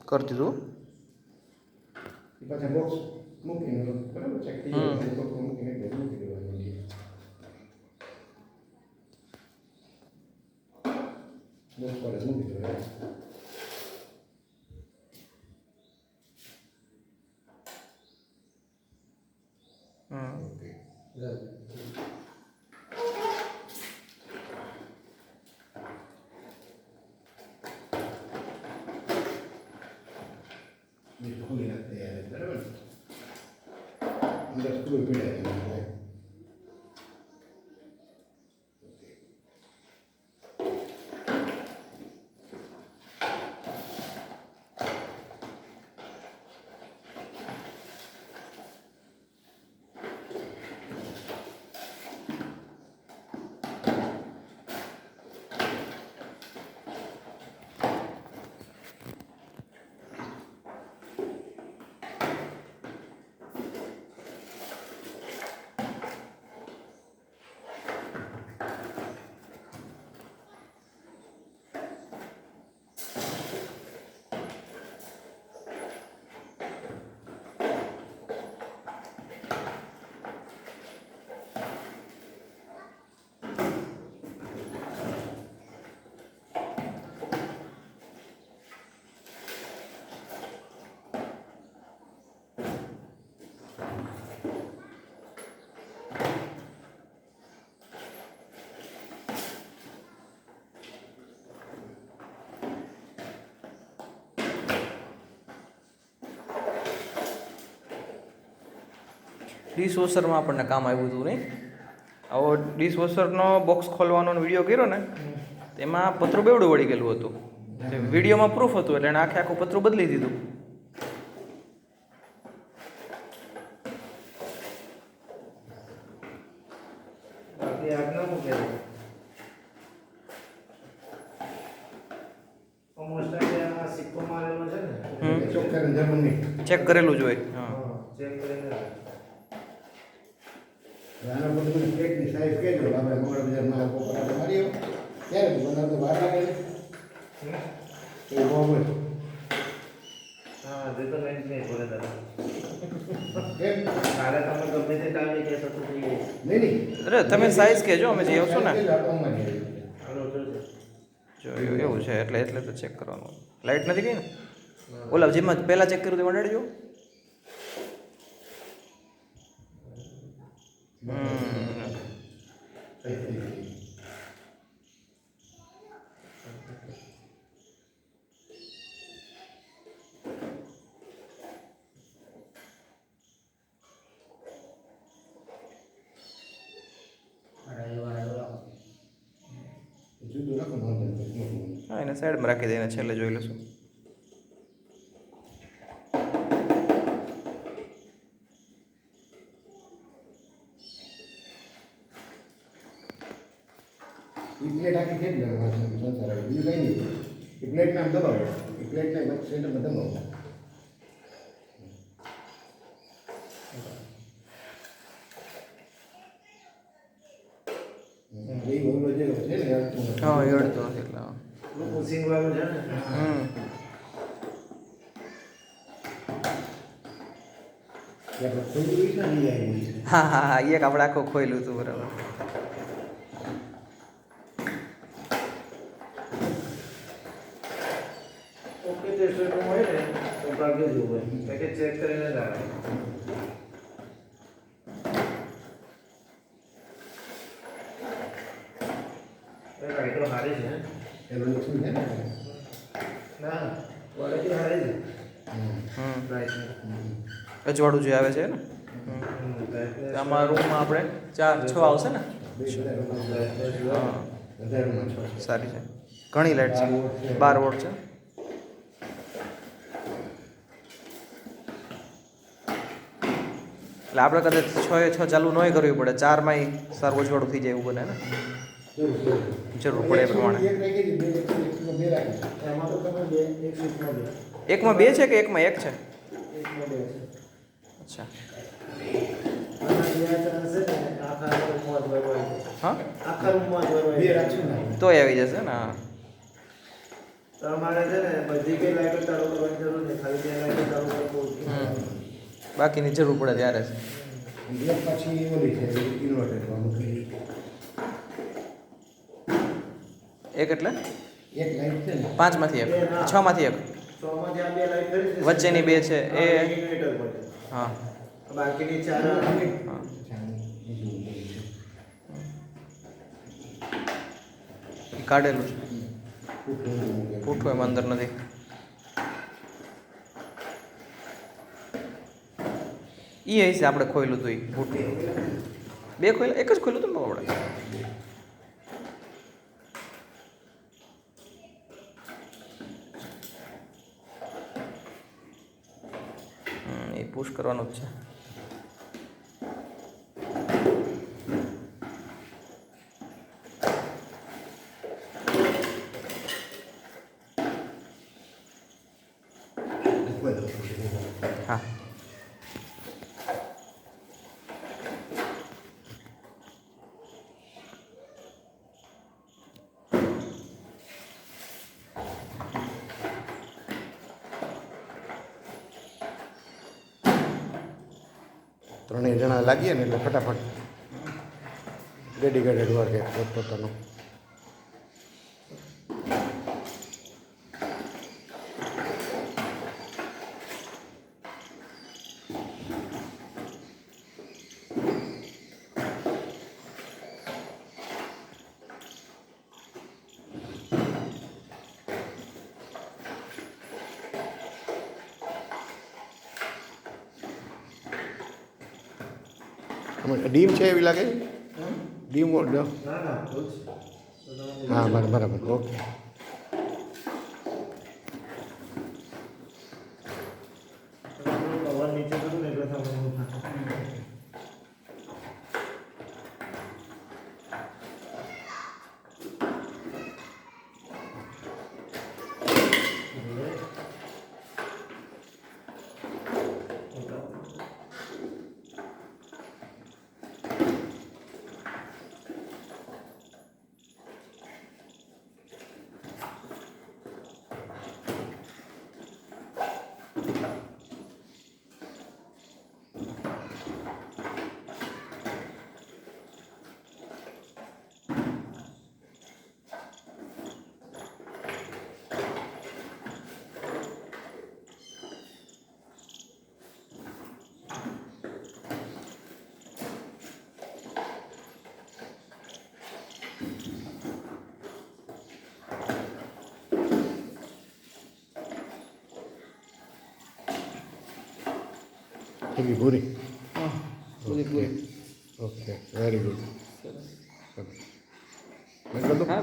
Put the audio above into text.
કરી દીધું. પાછા બોક્સ મૂકીને બરાબર ચેક થઈ જાય બોક્સ મૂકીને મૂકી દેવાનું. બોક્સ પર મૂકી દેવાનું. ઓકે ખોલી નાખते हैं बराबर अंदर स्क्रू पीड़ा है ડિશવોશરમાં આપણને કામ આવ્યું હતું નહીં. આવો ડિશવોશરનો બોક્સ ખોલવાનો વિડીયો કર્યો ને તેમાં પતરું બેવડું વળી ગયેલું હતું. વિડીયોમાં પ્રૂફ હતું એટલે એને આખું પતરું બદલી દીધું. ચેક કરેલું જ હોય. હા આના પર તમે પ્લેટની સાઈઝ કહેજો આપણે મંગળ બજારમાં પોપડા મારી ત્યારે બનાવતો બહાર લાગે છે એ બહુ હોય. હા જે તો નહીં બોલે દાદા કેમ કાલે તમે ગમે તે ટાઈમે કહેતો તો થઈ ગઈ નહીં અરે તમે સાઈઝ કહેજો, અમે જઈ આવશું ને. હાલો જો એવું છે એટલે તો ચેક કરવાનું. લાઇટ નથી ગઈ ને ઓલા જેમાં પહેલાં ચેક કર્યું તે મંડાડજો. હા એને સાઈડમાં રાખી દઈને છેલ્લે જોઈ લઈશું. પ્લેટ આખી ખેંચ લેવાનું સંસાર આવે બીજું કંઈ નહીં. એ પ્લેટને આમ દબાવો, એ પ્લેટને સેન્ટરમાં દબાવો. એ ઓલો જે છે ને હા એડતો નથી એટલે પુશિંગ વાળું છે ને હા હા હા એક આપણે આખું ખોયલું હતું બરાબર. ઓકે તે સ્ટેટમાં હોય ને તો ભાગે જોવે કે ચેક કરીને જ આવે. એ રાઈટો હારી છે એનો લક્ષણ છે ને ના ક્વોલિટી હારી છે હમ રાઈટ અજવાળું જે આવે છે ને આમાં રૂમમાં આપણે 4-6 આવશે ને. હા સારી છે, ઘણી લાઇટ છે, 12 વોટ છે. એટલે આપણે કદાચ 6 ચાલુ નહીં કરવી પડે, 4માંય સારું અજવાળું થઈ જાય એવું બને ને. જરૂર પડે એ પ્રમાણે. એકમાં 2 છે કે એકમાં 1 છે? અચ્છા હા તોય આવી જશે ને. હા તમારે છે ને બધી કઈ લાઈટો ચાલુ કરવાની જરૂર નહીં, ખાલી બે લાઈટો ચાલુ કરવું. બાકીની જરૂર પડે ત્યારે જ. એક પછી ઓલી છે ઇન્વર્ટર મૂકેલી એક એટલે એક લાઈટ છે ને 5 માંથી 1, 6 માંથી 1. 6 માં જ્યાં બે લાઈટ કરી છે, વચ્ચેની બે છે એ ઇન્વર્ટર પડે. હા બાકીની 4 હા એ કાઢેલું છે, પૂઠું એમાં અંદર નથી. એ હશે આપણે ખોયલું હતું એ પૂઠું. બે ખોયલા, એક જ ખોયલું હતું ને આપણે. એ પુશ કરવાનું જ છે. હા ત્રણેય જણા લાગીએ ને એટલે ફટાફટ ડેડિકેટેડ વર્ક પોતપોતાનું. ડીમ છે એવી લાગે, ડીમ ના ના ફૂલ છે. તો તમે હા બરાબર ઓકે. કવર નીચે કરું ને એટલે તમને પૂરી પૂરી પૂરી ઓકે વેરી ગુડ. હા